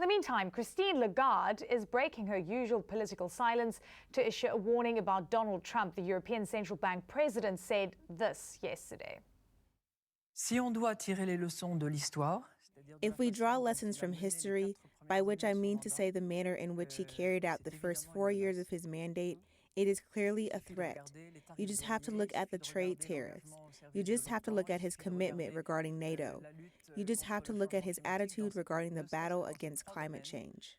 In the meantime, Christine Lagarde is breaking her usual political silence to issue a warning about Donald Trump. The European Central Bank president said this yesterday. Si on doit tirer les leçons de l'histoire, if we draw lessons from history, by which I mean to say the manner in which he carried out the first 4 years of his mandate, it is clearly a threat. You just have to look at the trade tariffs. You just have to look at his commitment regarding NATO. You just have to look at his attitude regarding the battle against climate change.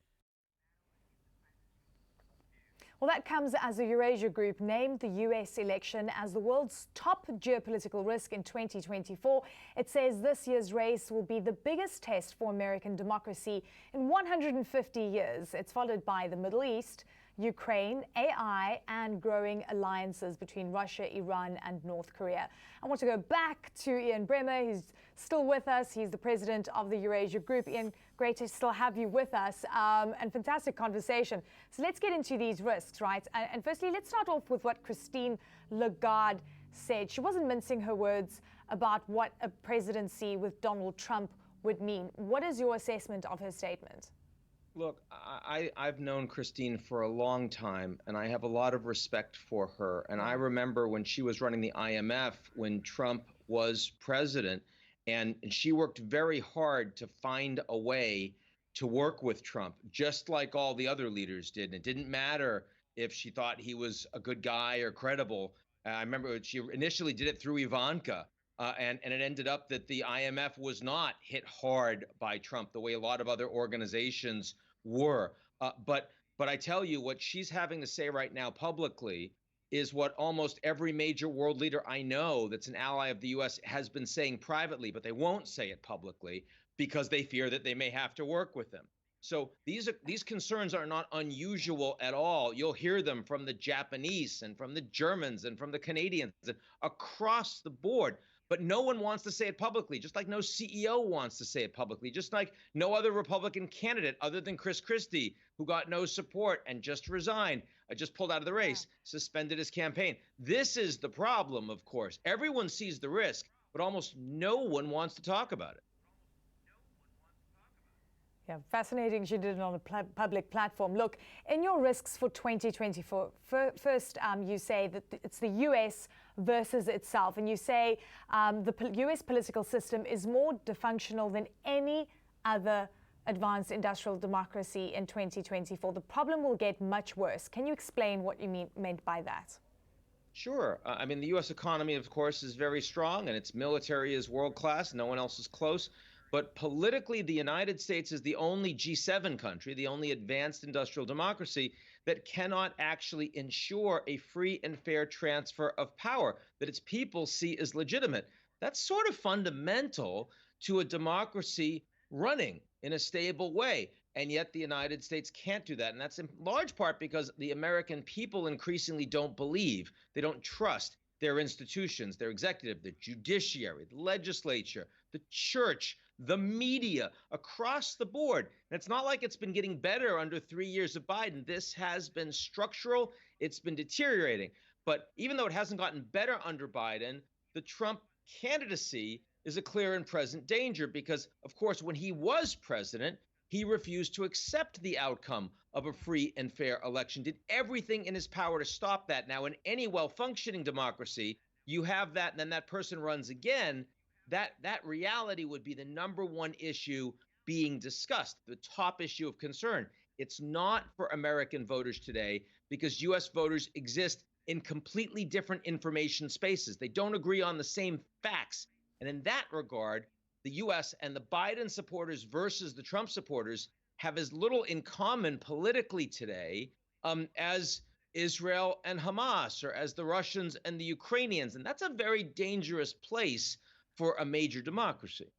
Well, that comes as the Eurasia Group named the U.S. election as the world's top geopolitical risk in 2024. It says this year's race will be the biggest test for American democracy in 150 years. It's followed by the Middle East, Ukraine, AI, and growing alliances between Russia, Iran, and North Korea. I want to go back to Ian Bremmer. He's still with us. He's the president of the Eurasia Group. Ian, great to still have you with us, and fantastic conversation. So let's get into these risks, right? And firstly, let's start off with what Christine Lagarde said. She wasn't mincing her words about what a presidency with Donald Trump would mean. What is your assessment of her statement? Look, I've known Christine for a long time, and I have a lot of respect for her. And I remember when she was running the IMF, when Trump was president, and she worked very hard to find a way to work with Trump, just like all the other leaders did. And it didn't matter if she thought he was a good guy or credible. I remember she initially did it through Ivanka. And it ended up that the IMF was not hit hard by Trump the way a lot of other organizations were. But I tell you, what she's having to say right now publicly is what almost every major world leader I know that's an ally of the U.S. has been saying privately, but they won't say it publicly because they fear that they may have to work with them. So these concerns are not unusual at all. You'll hear them from the Japanese and from the Germans and from the Canadians and across the board. But no one wants to say it publicly, just like no CEO wants to say it publicly, just like no other Republican candidate other than Chris Christie, who got no support and just resigned, just pulled out of the race, suspended his campaign. This is the problem, of course. Everyone sees the risk, but almost no one wants to talk about it. Yeah, fascinating. She did it on a public platform. Look, in your risks for 2024, first you say that it's the U.S. versus itself, and you say the U.S. political system is more dysfunctional than any other advanced industrial democracy in 2024. The problem will get much worse. Can you explain what you meant by that? Sure. I mean, the U.S. economy, of course, is very strong, and its military is world-class. No one else is close. But politically, the United States is the only G7 country, the only advanced industrial democracy that cannot actually ensure a free and fair transfer of power that its people see as legitimate. That's sort of fundamental to a democracy running in a stable way. And yet the United States can't do that. And that's in large part because the American people increasingly don't believe, they don't trust their institutions, their executive, the judiciary, the legislature, the church, the media, across the board. And it's not like it's been getting better under 3 years of Biden. This has been structural. It's been deteriorating. But even though it hasn't gotten better under Biden, the Trump candidacy is a clear and present danger because, of course, when he was president, he refused to accept the outcome of a free and fair election, did everything in his power to stop that. Now, in any well-functioning democracy, you have that, and then that person runs again. That reality would be the number one issue being discussed, the top issue of concern. It's not for American voters today because U.S. voters exist in completely different information spaces. They don't agree on the same facts. And in that regard, the U.S. and the Biden supporters versus the Trump supporters have as little in common politically today as Israel and Hamas or as the Russians and the Ukrainians. And that's a very dangerous place for a major democracy.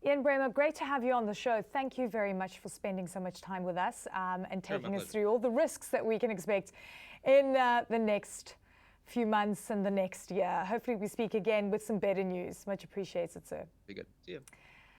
Ian Bremmer, great to have you on the show. Thank you very much for spending so much time with us and taking us through all the risks that we can expect in the next few months and the next year. Hopefully we speak again with some better news. Much appreciated, sir. Be good. See you.